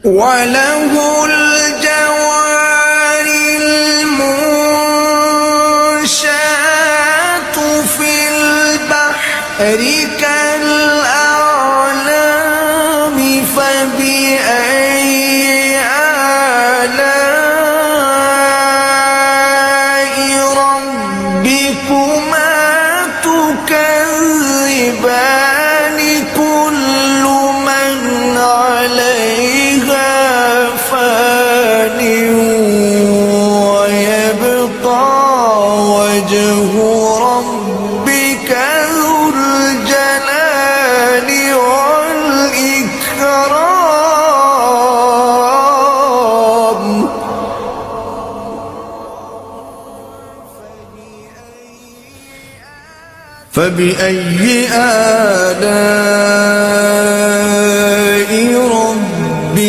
وله الجوار المنشآت في البحر كالأعلام فبأي آلاء ربكما تكذبان كل من عليها فان ويبقى وجه ربك ذو الجلال والإكرام فبأي آلاء